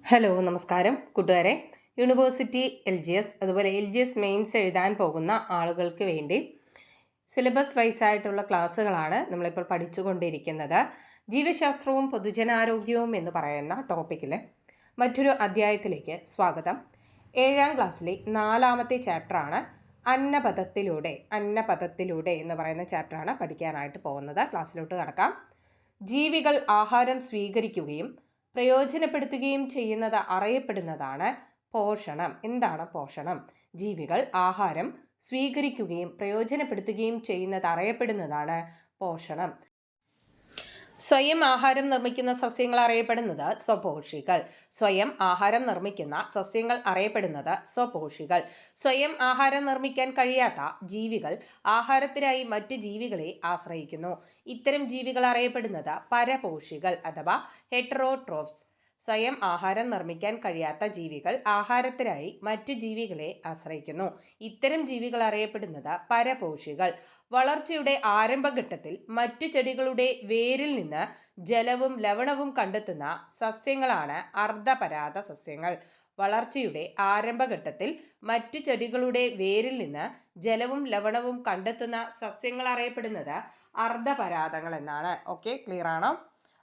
Hello നമസ്കാരം കൂട്ടുകാരെ. University LGS അതുപോലെ LGS മെയിൻസ് എഴുതാൻ പോകുന്ന ആളുകൾക്ക് വേണ്ടി സിലബസ് വൈസ് ആയിട്ടുള്ള ക്ലാസ്സുകളാണ് നമ്മളിപ്പോൾ പഠിച്ചുകൊണ്ടിരിക്കുന്നത്. ജീവശാസ്ത്രവും പൊതുജനാരോഗ്യവും എന്ന് പറയുന്ന ടോപ്പിക്കിൽ മറ്റൊരു അധ്യായത്തിലേക്ക് സ്വാഗതം. 7ാം ക്ലാസ്സിലെ 4ാമത്തെ ചാപ്റ്ററാണ് അന്നപഥത്തിലൂടെ എന്ന് പറയുന്ന ചാപ്റ്ററാണ് പഠിക്കാനായിട്ട് പോകുന്നത്. ക്ലാസ്സിലോട്ട് കടക്കാം. ജീവികൾ ആഹാരം സ്വീകരിക്കുകയും പ്രയോജനപ്പെടുത്തുകയും ചെയ്യുന്നത് അറിയപ്പെടുന്നതാണ് പോഷണം. എന്താണ് പോഷണം? ജീവികൾ ആഹാരം സ്വീകരിക്കുകയും പ്രയോജനപ്പെടുത്തുകയും ചെയ്യുന്നത് അറിയപ്പെടുന്നതാണ് പോഷണം. സ്വയം ആഹാരം നിർമ്മിക്കുന്ന സസ്യങ്ങൾ അറിയപ്പെടുന്നത് സ്വപോഷികൾ. സ്വയം ആഹാരം നിർമ്മിക്കുന്ന സസ്യങ്ങൾ അറിയപ്പെടുന്നത് സ്വപോഷികൾ. സ്വയം ആഹാരം നിർമ്മിക്കാൻ കഴിയാത്ത ജീവികൾ ആഹാരത്തിനായി മറ്റ് ജീവികളെ ആശ്രയിക്കുന്നു. ഇത്തരം ജീവികൾ അറിയപ്പെടുന്നത് പരപോഷികൾ അഥവാ ഹെറ്ററോട്രോഫ്സ്. സ്വയം ആഹാരം നിർമ്മിക്കാൻ കഴിയാത്ത ജീവികൾ ആഹാരത്തിനായി മറ്റു ജീവികളെ ആശ്രയിക്കുന്നു. ഇത്തരം ജീവികൾ അറിയപ്പെടുന്നത് പരപോഷികൾ. വളർച്ചയുടെ ആരംഭഘട്ടത്തിൽ മറ്റു ചെടികളുടെ വേരിൽ നിന്ന് ജലവും ലവണവും കണ്ടെത്തുന്ന സസ്യങ്ങളാണ് അർദ്ധപരാത സസ്യങ്ങൾ. വളർച്ചയുടെ ആരംഭഘട്ടത്തിൽ മറ്റു ചെടികളുടെ വേരിൽ നിന്ന് ജലവും ലവണവും കണ്ടെത്തുന്ന സസ്യങ്ങൾ അറിയപ്പെടുന്നത് അർദ്ധപരാതങ്ങൾ എന്നാണ്. ക്ലിയർ ആണോ?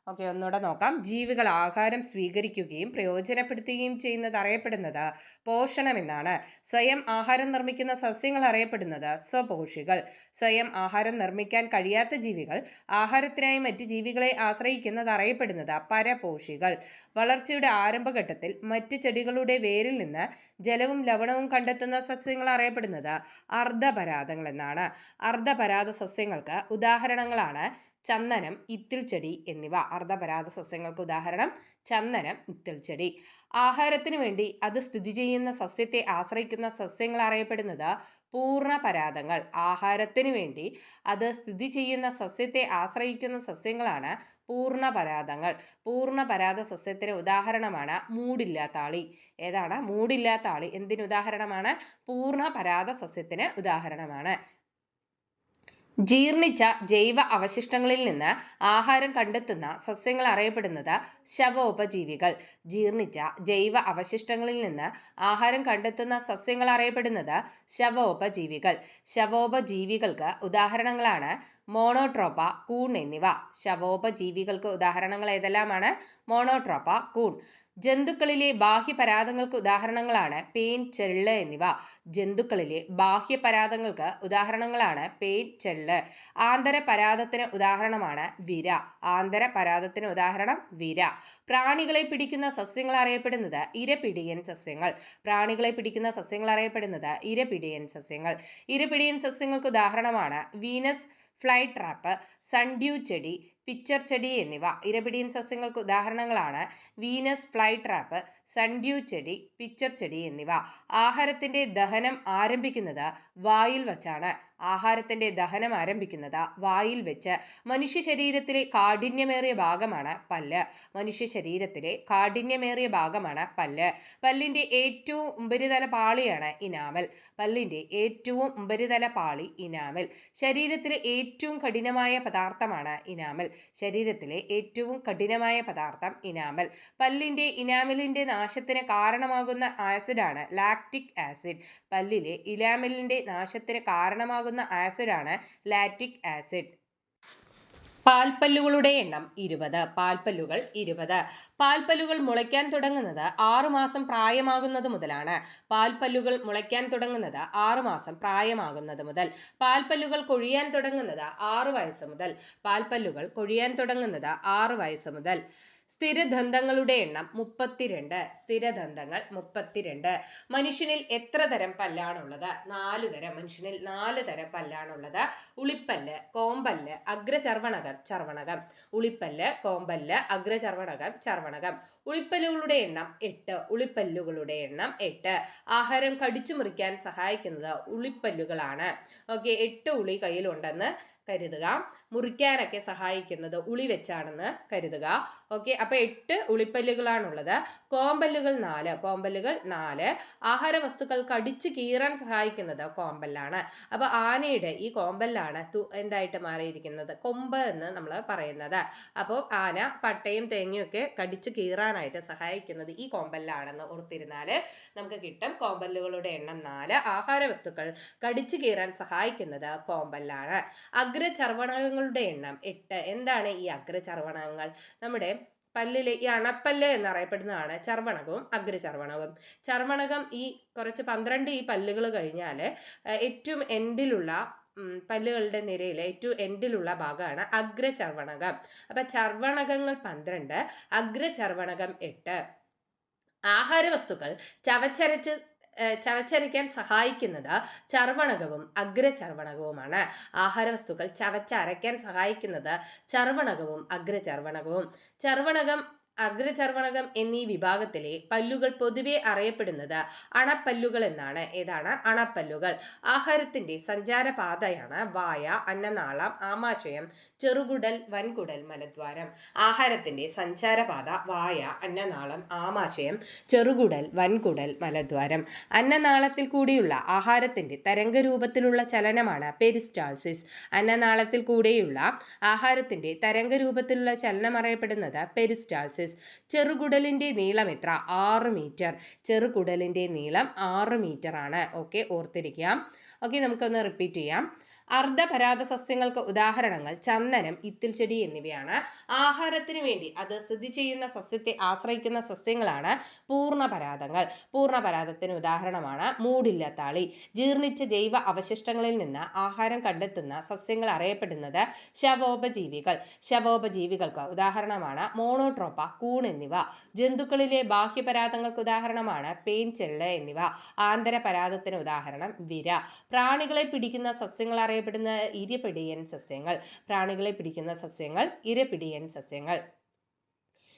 ഒന്നുകൂടെ നോക്കാം. ജീവികൾ ആഹാരം സ്വീകരിക്കുകയും പ്രയോജനപ്പെടുത്തുകയും ചെയ്യുന്നത് അറിയപ്പെടുന്നത് പോഷണം എന്നാണ്. സ്വയം ആഹാരം നിർമ്മിക്കുന്ന സസ്യങ്ങൾ അറിയപ്പെടുന്നത് സ്വപോഷികൾ. സ്വയം ആഹാരം നിർമ്മിക്കാൻ കഴിയാത്ത ജീവികൾ ആഹാരത്തിനായി മറ്റ് ജീവികളെ ആശ്രയിക്കുന്നത് അറിയപ്പെടുന്നത് പരപോഷികൾ. വളർച്ചയുടെ ആരംഭഘട്ടത്തിൽ മറ്റ് ചെടികളുടെ വേരിൽ നിന്ന് ജലവും ലവണവും കണ്ടെത്തുന്ന സസ്യങ്ങൾ അറിയപ്പെടുന്നത് അർദ്ധപരാതങ്ങൾ എന്നാണ്. അർദ്ധപരാത സസ്യങ്ങൾക്ക് ഉദാഹരണങ്ങളാണ് ചന്ദനം, ഇത്തിൾ ചെടി എന്നിവ. അർദ്ധപരാത സസ്യങ്ങൾക്ക് ഉദാഹരണം ചന്ദനം, ഇത്തിൾ ചെടി. ആഹാരത്തിനു വേണ്ടി അത് സ്ഥിതി ചെയ്യുന്ന സസ്യത്തെ ആശ്രയിക്കുന്ന സസ്യങ്ങൾ അറിയപ്പെടുന്നത് പൂർണ്ണപരാതങ്ങൾ. ആഹാരത്തിനു വേണ്ടി അത് സ്ഥിതി ചെയ്യുന്ന സസ്യത്തെ ആശ്രയിക്കുന്ന സസ്യങ്ങളാണ് പൂർണ്ണപരാതങ്ങൾ. പൂർണ്ണപരാത സസ്യത്തിന് ഉദാഹരണമാണ് മൂടില്ലാത്താളി. ഏതാണ്? മൂടില്ലാത്താളി എന്തിന് ഉദാഹരണമാണ്? പൂർണ്ണപരാത സസ്യത്തിന് ഉദാഹരണമാണ്. ജീർണിച്ച ജൈവ അവശിഷ്ടങ്ങളിൽ നിന്ന് ആഹാരം കണ്ടെത്തുന്ന സസ്യങ്ങൾ അറിയപ്പെടുന്നത് ശവോപജീവികൾ. ജീർണിച്ച ജൈവ അവശിഷ്ടങ്ങളിൽ നിന്ന് ആഹാരം കണ്ടെത്തുന്ന സസ്യങ്ങൾ അറിയപ്പെടുന്നത് ശവോപജീവികൾ. ശവോപജീവികൾക്ക് ഉദാഹരണങ്ങളാണ് മോണോട്രോപ്പ, കൂൺ എന്നിവ. ശവോപജീവികൾക്ക് ഉദാഹരണങ്ങൾ ഏതെല്ലാമാണ്? മോണോട്രോപ്പ, കൂൺ. ജന്തുക്കളിലെ ബാഹ്യപരാതങ്ങൾക്ക് ഉദാഹരണങ്ങളാണ് പേൻ, ചെള്ള് എന്നിവ. ജന്തുക്കളിലെ ബാഹ്യപരാതങ്ങൾക്ക് ഉദാഹരണങ്ങളാണ് പേൻ, ചെള്ള്. ആന്തരപരാതത്തിന് ഉദാഹരണമാണ് വിര. ആന്തരപരാതത്തിന് ഉദാഹരണം വിര. പ്രാണികളെ പിടിക്കുന്ന സസ്യങ്ങൾ അറിയപ്പെടുന്നത് ഇരപിടിയൻ സസ്യങ്ങൾ. പ്രാണികളെ പിടിക്കുന്ന സസ്യങ്ങൾ അറിയപ്പെടുന്നത് ഇരപിടിയൻ സസ്യങ്ങൾ. ഇരപിടിയൻ സസ്യങ്ങൾക്ക് ഉദാഹരണമാണ് വീനസ് ഫ്ലൈ ട്രാപ്പ്, സൺഡ്യൂ ചെടി, പിച്ചർ ചെടി എന്നിവ. ഇരപിടിയൻ സസ്യങ്ങൾക്ക് ഉദാഹരണങ്ങളാണ് വീനസ് ഫ്ലൈ ട്രാപ്പ്, സൺഡ്യൂ ചെടി, പിച്ചർ ചെടി എന്നിവ. ആഹാരത്തിൻ്റെ ദഹനം ആരംഭിക്കുന്നത് വായിൽ വച്ചാണ്. ആഹാരത്തിൻ്റെ ദഹനം ആരംഭിക്കുന്നത് വായിൽ വെച്ച്. മനുഷ്യ ശരീരത്തിലെ കാഠിന്യമേറിയ ഭാഗമാണ് പല്ല്. മനുഷ്യ ശരീരത്തിലെ കാഠിന്യമേറിയ ഭാഗമാണ് പല്ല്. പല്ലിൻ്റെ ഏറ്റവും ഉപരിതല പാളിയാണ് ഇനാമൽ. പല്ലിൻ്റെ ഏറ്റവും ഉപരിതല പാളി ഇനാമൽ. ശരീരത്തിലെ ഏറ്റവും കഠിനമായ പദാർത്ഥമാണ് ഇനാമൽ. ശരീരത്തിലെ ഏറ്റവും കഠിനമായ പദാർത്ഥം ഇനാമൽ. പല്ലിൻ്റെ ഇനാമലിൻ്റെ നാശത്തിന് കാരണമാകുന്ന ആസിഡാണ് ലാക്റ്റിക് ആസിഡ്. പല്ലിലെ ഇനാമലിൻ്റെ നാശത്തിന് കാരണമാകുന്ന ആസിഡാണ് ലാക്റ്റിക് ആസിഡ്. പാൽപ്പല്ലുകളുടെ എണ്ണം 20. പാൽപ്പല്ലുകൾ 20. പാൽപ്പല്ലുകൾ മുളയ്ക്കാൻ തുടങ്ങുന്നത് 6 മാസം പ്രായമാകുന്നത് മുതലാണ്. പാൽപ്പല്ലുകൾ മുളയ്ക്കാൻ തുടങ്ങുന്നത് 6 മാസം പ്രായമാകുന്നത് മുതൽ. പാൽപ്പല്ലുകൾ കൊഴിയാൻ തുടങ്ങുന്നത് 6 വയസ്സ് മുതൽ. പാൽപ്പല്ലുകൾ കൊഴിയാൻ തുടങ്ങുന്നത് 6 വയസ്സ് മുതൽ. സ്ഥിരദന്തങ്ങളുടെ എണ്ണം 32. സ്ഥിരദന്തങ്ങൾ 32. മനുഷ്യനിൽ എത്ര തരം പല്ലാണുള്ളത്? 4 തരം. മനുഷ്യനിൽ 4 തരം പല്ലാണുള്ളത്. ഉളിപ്പല്ല്, കോമ്പല്ല്, അഗ്രചർവണകം, ചർവണകം. ഉളിപ്പല്ല്, കോമ്പല്ല്, അഗ്രചർവണകം, ചർവണകം. ഉളിപ്പല്ലുകളുടെ എണ്ണം 8. ഉളിപ്പല്ലുകളുടെ എണ്ണം 8. ആഹാരം കടിച്ചു മുറിക്കാൻ സഹായിക്കുന്നത് ഉളിപ്പല്ലുകളാണ്. 8 ഉളി കയ്യിലുണ്ടെന്ന് കരുതുക. മുറിക്കാനൊക്കെ സഹായിക്കുന്നത് ഉളി വെച്ചാണെന്ന് കരുതുക. ഓക്കെ, അപ്പൊ 8 ഉളിപ്പല്ലുകളാണുള്ളത്. കോമ്പല്ലുകൾ 4. ആഹാര വസ്തുക്കൾ കടിച്ചു കീറാൻ സഹായിക്കുന്നത് കോമ്പല്ലാണ്. അപ്പൊ ആനയുടെ ഈ കോമ്പല്ലാണ് എന്തായിട്ട് മാറിയിരിക്കുന്നത്, കൊമ്പ് എന്ന് നമ്മൾ പറയുന്നത്. അപ്പോൾ ആന പട്ടയും തേങ്ങയും ഒക്കെ കടിച്ചു കീറാനായിട്ട് സഹായിക്കുന്നത് ഈ കോമ്പല്ലാണെന്ന് ഓർത്തിരുന്നാൽ നമുക്ക് കിട്ടും. കോമ്പല്ലുകളുടെ എണ്ണം 4. ആഹാര വസ്തുക്കൾ കടിച്ചു കീറാൻ സഹായിക്കുന്നത് കോമ്പല്ലാണ്. അഗ്രചർവണകങ്ങളുടെ എണ്ണം 8. എന്താണ് ഈ അഗ്രചർവണകങ്ങൾ? നമ്മുടെ പല്ലിലെ ഈ അണപ്പല്ല് എന്നറിയപ്പെടുന്നതാണ് ചർവണകവും അഗ്രചർവണകവും. ചർവണകം ഈ കുറച്ച് 12 ഈ പല്ലുകൾ കഴിഞ്ഞാൽ ഏറ്റവും എൻഡിലുള്ള പല്ലുകളുടെ നിരയിലെ ഏറ്റവും എൻഡിലുള്ള ഭാഗമാണ് അഗ്രചർവണകം. അപ്പൊ ചർവണകങ്ങൾ 12, അഗ്രചർവണകം 8. ആഹാര വസ്തുക്കൾ ചവച്ചരയ്ക്കാൻ സഹായിക്കുന്നത് ചർവണകവും അഗ്രചർവണകവുമാണ്. ആഹാരവസ്തുക്കൾ ചവച്ചരയ്ക്കാൻ സഹായിക്കുന്നത് ചർവണകവും അഗ്രചർവണകവും. ചർവണകം, അഗ്രചർവണകം എന്നീ വിഭാഗത്തിലെ പല്ലുകൾ പൊതുവെ അറിയപ്പെടുന്നത് അണപ്പല്ലുകൾ എന്നാണ്. ഏതാണ്? അണപ്പല്ലുകൾ. ആഹാരത്തിന്റെ സഞ്ചാരപാതയാണ് വായ, അന്നനാളം, ആമാശയം, ചെറുകുടൽ, വൻകുടൽ, മലദ്വാരം. ആഹാരത്തിന്റെ സഞ്ചാരപാത വായ, അന്നനാളം, ആമാശയം, ചെറുകുടൽ, വൻകുടൽ, മലദ്വാരം. അന്നനാളത്തിൽ കൂടിയുള്ള ആഹാരത്തിന്റെ തരംഗരൂപത്തിലുള്ള ചലനമാണ് പെരിസ്റ്റാൾസിസ്. അന്നനാളത്തിൽ കൂടെയുള്ള ആഹാരത്തിന്റെ തരംഗരൂപത്തിലുള്ള ചലനം അറിയപ്പെടുന്നത് പെരിസ്റ്റാൾസിസ്. ചെറുകുടലിന്റെ നീളം എത്ര? 6 മീറ്റർ. ചെറുകുടലിന്റെ നീളം 6 മീറ്റർ ആണ്. ഓക്കെ, ഓർത്തിരിക്കാം. ഓക്കെ, നമുക്കൊന്ന് റിപ്പീറ്റ് ചെയ്യാം. അർദ്ധപരാത സസ്യങ്ങൾക്ക് ഉദാഹരണങ്ങൾ ചന്ദനം, ഇത്തിൽ ചെടി എന്നിവയാണ്. ആഹാരത്തിന് വേണ്ടി അത് സ്ഥിതി ചെയ്യുന്ന സസ്യത്തെ ആശ്രയിക്കുന്ന സസ്യങ്ങളാണ് പൂർണ്ണപരാതങ്ങൾ. പൂർണ്ണപരാതത്തിന് ഉദാഹരണമാണ് മൂടില്ലത്താളി. ജീർണിച്ച ജൈവ അവശിഷ്ടങ്ങളിൽ നിന്ന് ആഹാരം കണ്ടെത്തുന്ന സസ്യങ്ങൾ അറിയപ്പെടുന്നത് ശവോപജീവികൾ. ശവോപജീവികൾക്ക് ഉദാഹരണമാണ് മോണോട്രോപ്പ, കൂൺ എന്നിവ. ജന്തുക്കളിലെ ബാഹ്യപരാതങ്ങൾക്ക് ഉദാഹരണമാണ് പേൻ, ചെള്ള് എന്നിവ. ആന്തരപരാതത്തിന് ഉദാഹരണം വിര. പ്രാണികളെ പിടിക്കുന്ന സസ്യങ്ങൾ അറിയപ്പെടുന്ന ഇരപിടിയൻ സസ്യങ്ങൾ. പ്രാണികളെ പിടിക്കുന്ന സസ്യങ്ങൾ ഇരപിടിയൻ സസ്യങ്ങൾ.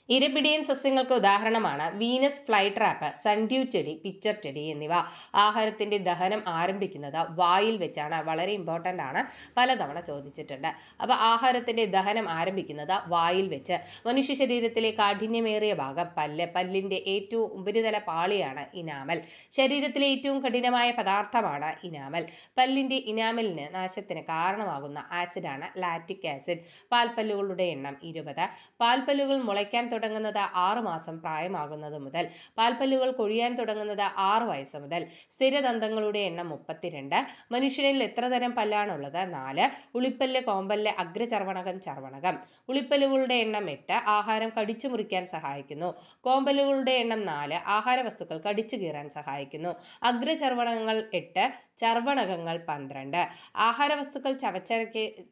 ഇരപിടിയൻ സസ്യങ്ങൾക്ക് ഉദാഹരണമാണ് വീനസ് ഫ്ലൈ ട്രാപ്പ്, സൺഡ്യൂ ചെടി, പിച്ചർ ചെടി എന്നിവ. ആഹാരത്തിന്റെ ദഹനം ആരംഭിക്കുന്നത് വായിൽ വെച്ചാണ്. വളരെ ഇമ്പോർട്ടൻ്റ് ആണ്, പലതവണ ചോദിച്ചിട്ടുണ്ട്. അപ്പോൾ ആഹാരത്തിന്റെ ദഹനം ആരംഭിക്കുന്നത് വായിൽ വെച്ച്. മനുഷ്യ ശരീരത്തിലെ കാഠിന്യമേറിയ ഭാഗം പല്ല്. പല്ലിന്റെ ഏറ്റവും ഉപരിതല പാളിയാണ് ഇനാമൽ. ശരീരത്തിലെ ഏറ്റവും കഠിനമായ പദാർത്ഥമാണ് ഇനാമൽ. പല്ലിന്റെ ഇനാമലിന് നാശത്തിന് കാരണമാകുന്ന ആസിഡാണ് ലാക്റ്റിക് ആസിഡ്. പാൽപ്പല്ലുകളുടെ എണ്ണം 20. പാൽപ്പല്ലുകൾ മുളയ്ക്കാൻ തുടങ്ങുന്നത് 6 മാസം പ്രായമാകുന്നത് മുതൽ. പാൽപ്പല്ലുകൾ കൊഴിയാൻ തുടങ്ങുന്നത് 6 വയസ്സ് മുതൽ. സ്ഥിരദന്തങ്ങളുടെ എണ്ണം 32. മനുഷ്യനിൽ എത്ര തരം പല്ലാണുള്ളത്? 4. ഉളിപ്പല്ല്, കോമ്പല്ല്, അഗ്രചർവണകം, ചർവണകം. ഉളിപ്പല്ലുകളുടെ എണ്ണം 8. ആഹാരം കടിച്ചു മുറിക്കാൻ സഹായിക്കുന്നു. കോമ്പല്ലുകളുടെ എണ്ണം 4. ആഹാര വസ്തുക്കൾ കടിച്ചു കീറാൻ സഹായിക്കുന്നു. അഗ്രചർവണകങ്ങൾ 8, ചർവണകങ്ങൾ 12. ആഹാര വസ്തുക്കൾ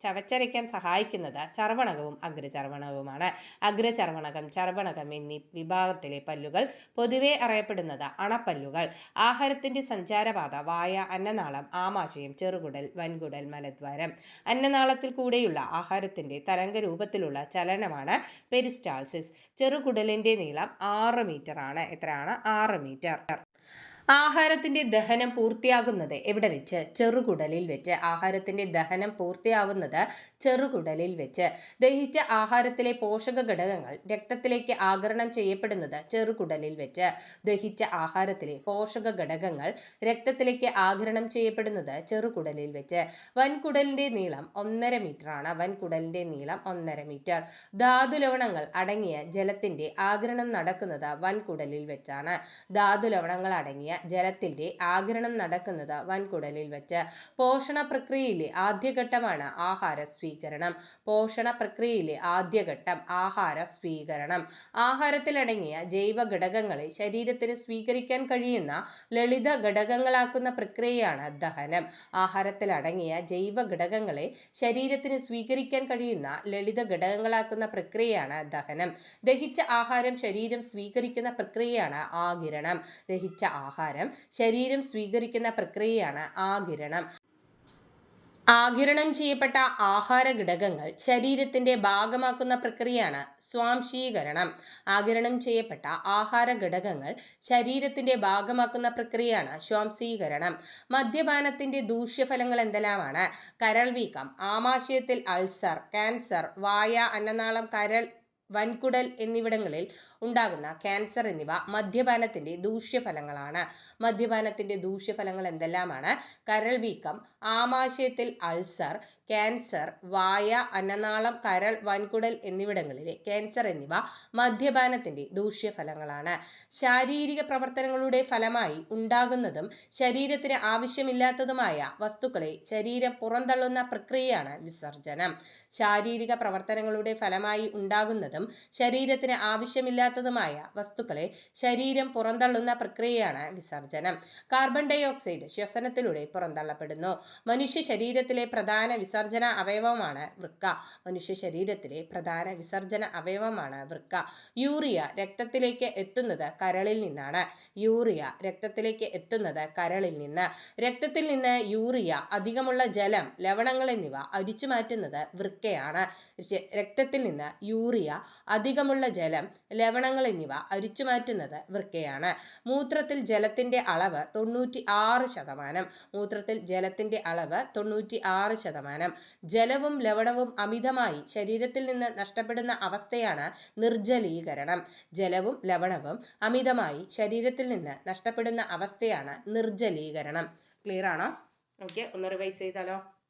ചവച്ചരയ്ക്കാൻ സഹായിക്കുന്നത് ചർവണകവും അഗ്രചർവണകവുമാണ്. അഗ്രചർവണകം, ചർവണകം എന്നീ വിഭാഗത്തിലെ പല്ലുകൾ പൊതുവെ അറിയപ്പെടുന്നത് അണപ്പല്ലുകൾ. ആഹാരത്തിന്റെ സഞ്ചാരപാത വായ, അന്നനാളം, ആമാശയം, ചെറുകുടൽ, വൻകുടൽ, മലദ്വാരം. അന്നനാളത്തിൽ കൂടെയുള്ള ആഹാരത്തിന്റെ തരംഗരൂപത്തിലുള്ള ചലനമാണ് പെരിസ്റ്റാൾസിസ്. ചെറുകുടലിന്റെ നീളം 6 മീറ്റർ ആണ്. എത്രയാണ്? 6 മീറ്റർ. ആഹാരത്തിന്റെ ദഹനം പൂർത്തിയാകുന്നത് എവിടെ വെച്ച്? ചെറുകുടലിൽ വെച്ച്. ആഹാരത്തിന്റെ ദഹനം പൂർത്തിയാവുന്നത് ചെറുകുടലിൽ വെച്ച്. ദഹിച്ച ആഹാരത്തിലെ പോഷക ഘടകങ്ങൾ രക്തത്തിലേക്ക് ആഗിരണം ചെയ്യപ്പെടുന്നത് ചെറുകുടലിൽ വെച്ച്. ദഹിച്ച ആഹാരത്തിലെ പോഷക ഘടകങ്ങൾ രക്തത്തിലേക്ക് ആഗിരണം ചെയ്യപ്പെടുന്നത് ചെറുകുടലിൽ വെച്ച്. വൻകുടലിന്റെ നീളം 1.5 മീറ്റർ ആണ്. വൻകുടലിന്റെ നീളം 1.5 മീറ്റർ. ധാതുലവണങ്ങൾ അടങ്ങിയ ജലത്തിന്റെ ആഗിരണം നടക്കുന്നത് വൻകുടലിൽ വെച്ചാണ്. ധാതുലവണങ്ങൾ അടങ്ങിയ ജലത്തിന്റെ ആഗിരണം നടക്കുന്നത് വൻകുടലിൽ വെച്ച്. പോഷണ പ്രക്രിയയിലെ ആദ്യഘട്ടമാണ് ആഹാര സ്വീകരണം. പോഷണ പ്രക്രിയയിലെ ആദ്യഘട്ടം ആഹാര സ്വീകരണം. ആഹാരത്തിലടങ്ങിയ ജൈവ ഘടകങ്ങളെ ശരീരത്തിന് സ്വീകരിക്കാൻ കഴിയുന്ന ലളിത ഘടകങ്ങളാക്കുന്ന പ്രക്രിയയാണ് ദഹനം. ആഹാരത്തിലടങ്ങിയ ജൈവ ഘടകങ്ങളെ ശരീരത്തിന് സ്വീകരിക്കാൻ കഴിയുന്ന ലളിത ഘടകങ്ങളാക്കുന്ന പ്രക്രിയയാണ് ദഹനം. ദഹിച്ച ആഹാരം ശരീരം സ്വീകരിക്കുന്ന പ്രക്രിയയാണ് ആഗിരണം. ദഹിച്ച ആഹാരം ശരീരം സ്വീകരിക്കുന്ന പ്രക്രിയയാണ് ആഗിരണം. ആഗിരണം ചെയ്യപ്പെട്ട ആഹാര ഘടകങ്ങൾ ശരീരത്തിന്റെ ഭാഗമാക്കുന്ന പ്രക്രിയയാണ് സ്വാംശീകരണം. ആഗിരണം ചെയ്യപ്പെട്ട ആഹാര ഘടകങ്ങൾ ശരീരത്തിന്റെ ഭാഗമാക്കുന്ന പ്രക്രിയയാണ് സ്വാംശീകരണം. മദ്യപാനത്തിന്റെ ദൂഷ്യഫലങ്ങൾ എന്തെല്ലാമാണ്? കരൾ വീക്കം, ആമാശയത്തിൽ അൾസർ, ക്യാൻസർ, വായ, അന്നനാളം, കരൾ, വൻകുടൽ എന്നിവിടങ്ങളിൽ ഉണ്ടാകുന്ന ക്യാൻസർ എന്നിവ മദ്യപാനത്തിന്റെ ദൂഷ്യഫലങ്ങളാണ്. മദ്യപാനത്തിന്റെ ദൂഷ്യഫലങ്ങൾ എന്തെല്ലാമാണ്? കരൾ വീക്കം, ആമാശയത്തിൽ അൾസർ, ക്യാൻസർ, വായ, അന്നനാളം, കരൾ, വൻകുടൽ എന്നിവിടങ്ങളിലെ ക്യാൻസർ എന്നിവ മദ്യപാനത്തിന്റെ ദൂഷ്യഫലങ്ങളാണ്. ശാരീരിക പ്രവർത്തനങ്ങളുടെ ഫലമായി ഉണ്ടാകുന്നതും ശരീരത്തിന് ആവശ്യമില്ലാത്തതുമായ വസ്തുക്കളെ ശരീരം പുറന്തള്ളുന്ന പ്രക്രിയയാണ് വിസർജനം. ശാരീരിക പ്രവർത്തനങ്ങളുടെ ഫലമായി ഉണ്ടാകുന്നതും ശരീരത്തിന് ആവശ്യമില്ലാത്തതുമായ വസ്തുക്കളെ ശരീരം പുറന്തള്ളുന്ന പ്രക്രിയയാണ് വിസർജനം. കാർബൺ ഡൈ ഓക്സൈഡ് ശ്വസനത്തിലൂടെ പുറന്തള്ളപ്പെടുന്നു. മനുഷ്യ ശരീരത്തിലെ പ്രധാന വിസർജന അവയവമാണ് വൃക്ക. മനുഷ്യ ശരീരത്തിലെ പ്രധാന വിസർജന അവയവമാണ് വൃക്ക. യൂറിയ രക്തത്തിലേക്ക് എത്തുന്നത് കരളിൽ നിന്നാണ്. യൂറിയ രക്തത്തിലേക്ക് എത്തുന്നത് കരളിൽ നിന്ന്. രക്തത്തിൽ നിന്ന് യൂറിയ, അധികമുള്ള ജലം, ലവണങ്ങൾ എന്നിവ അരിച്ചു മാറ്റുന്നത് വൃക്കയാണ്. രക്തത്തിൽ നിന്ന് യൂറിയ, അധികമുള്ള ജലം, ലവണങ്ങൾ എന്നിവ അരിച്ചു മാറ്റുന്നത് വൃക്കയാണ്. മൂത്രത്തിൽ ജലത്തിന്റെ അളവ് 96%. മൂത്രത്തിൽ ജലത്തിന്റെ അളവ് 96%. ജലവും ലവണവും അമിതമായി ശരീരത്തിൽ നിന്ന് നഷ്ടപ്പെടുന്ന അവസ്ഥയാണ് നിർജ്ജലീകരണം. ജലവും ലവണവും അമിതമായി ശരീരത്തിൽ നിന്ന് നഷ്ടപ്പെടുന്ന അവസ്ഥയാണ് നിർജ്ജലീകരണം. ക്ലിയർ ആണോ? ഓക്കെ, ഒന്ന് റിവൈസ് ചെയ്താലോ.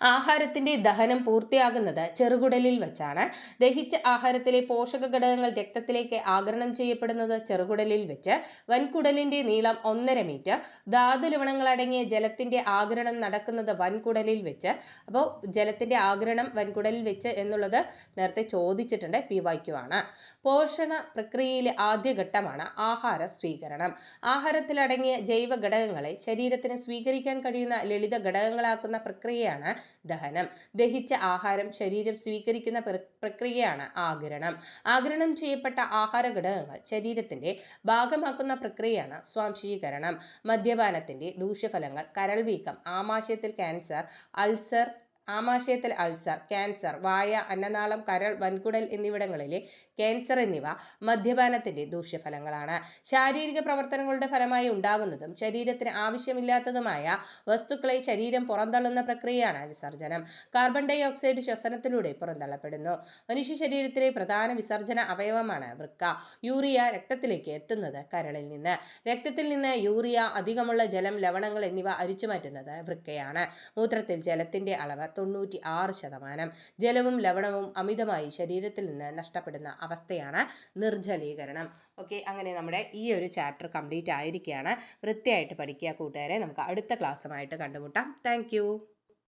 ആഹാരത്തിന്റെ ദഹനം പൂർത്തിയാകുന്നത് ചെറുകുടലിൽ വെച്ചാണ്. ദഹിച്ച ആഹാരത്തിലെ പോഷക ഘടകങ്ങൾ രക്തത്തിലേക്ക് ആഗിരണം ചെയ്യപ്പെടുന്നത് ചെറുകുടലിൽ വെച്ച്. വൻകുടലിന്റെ നീളം 1.5 മീറ്റർ. ധാതു ലവണങ്ങൾ അടങ്ങിയ ജലത്തിന്റെ ആഗിരണം നടക്കുന്നത് വൻകുടലിൽ വെച്ച്. അപ്പോൾ ജലത്തിന്റെ ആഗിരണം വൻകുടലിൽ വെച്ച് എന്നുള്ളത് നേരത്തെ ചോദിച്ചിട്ടുണ്ട്, PYQ ആണ്. പോഷണ പ്രക്രിയയിലെ ആദ്യ ഘട്ടമാണ് ആഹാര സ്വീകരണം. ആഹാരത്തിലടങ്ങിയ ജൈവ ഘടകങ്ങളെ ശരീരത്തിന് സ്വീകരിക്കാൻ കഴിയുന്ന ലളിത ഘടകങ്ങളാക്കുന്ന പ്രക്രിയയാണ് ദഹനം. ദഹിച്ച ആഹാരം ശരീരം സ്വീകരിക്കുന്ന പ്രക്രിയയാണ് ആഗിരണം. ആഗിരണം ചെയ്യപ്പെട്ട ആഹാര ഘടകങ്ങൾ ശരീരത്തിന്റെ ഭാഗമാക്കുന്ന പ്രക്രിയയാണ് സ്വാംശീകരണം. മദ്യപാനത്തിന്റെ ദൂഷ്യഫലങ്ങൾ കരൾ വീക്കം, ആമാശയത്തിൽ അൾസർ, ക്യാൻസർ, വായ, അന്നനാളം, കരൾ, വൻകുടൽ എന്നിവിടങ്ങളിലെ ക്യാൻസർ എന്നിവ മദ്യപാനത്തിന്റെ ദൂഷ്യഫലങ്ങളാണ്. ശാരീരിക പ്രവർത്തനങ്ങളുടെ ഫലമായി ഉണ്ടാകുന്നതും ശരീരത്തിന് ആവശ്യമില്ലാത്തതുമായ വസ്തുക്കളെ ശരീരം പുറന്തള്ളുന്ന പ്രക്രിയയാണ് വിസർജനം. കാർബൺ ഡൈ ഓക്സൈഡ് ശ്വസനത്തിലൂടെ പുറന്തള്ളപ്പെടുന്നു. മനുഷ്യ ശരീരത്തിലെ പ്രധാന വിസർജന അവയവമാണ് വൃക്ക. യൂറിയ രക്തത്തിലേക്ക് എത്തുന്നത് കരളിൽ നിന്ന്. രക്തത്തിൽ നിന്ന് യൂറിയ, അധികമുള്ള ജലം, ലവണങ്ങൾ എന്നിവ അരിച്ചുമാറ്റുന്നത് വൃക്കയാണ്. മൂത്രത്തിൽ ജലത്തിന്റെ അളവ് 96%. ജലവും ലവണവും അമിതമായി ശരീരത്തിൽ നിന്ന് നഷ്ടപ്പെടുന്ന അവസ്ഥയാണ് നിർജ്ജലീകരണം. ഓക്കെ, അങ്ങനെ നമ്മുടെ ഈ ഒരു ചാപ്റ്റർ കംപ്ലീറ്റ് ആയിരിക്കുകയാണ്. വൃത്തിയായിട്ട് പഠിക്കുക കൂട്ടുകാരെ. നമുക്ക് അടുത്ത ക്ലാസ്സുമായിട്ട് കണ്ടുമുട്ടാം. താങ്ക്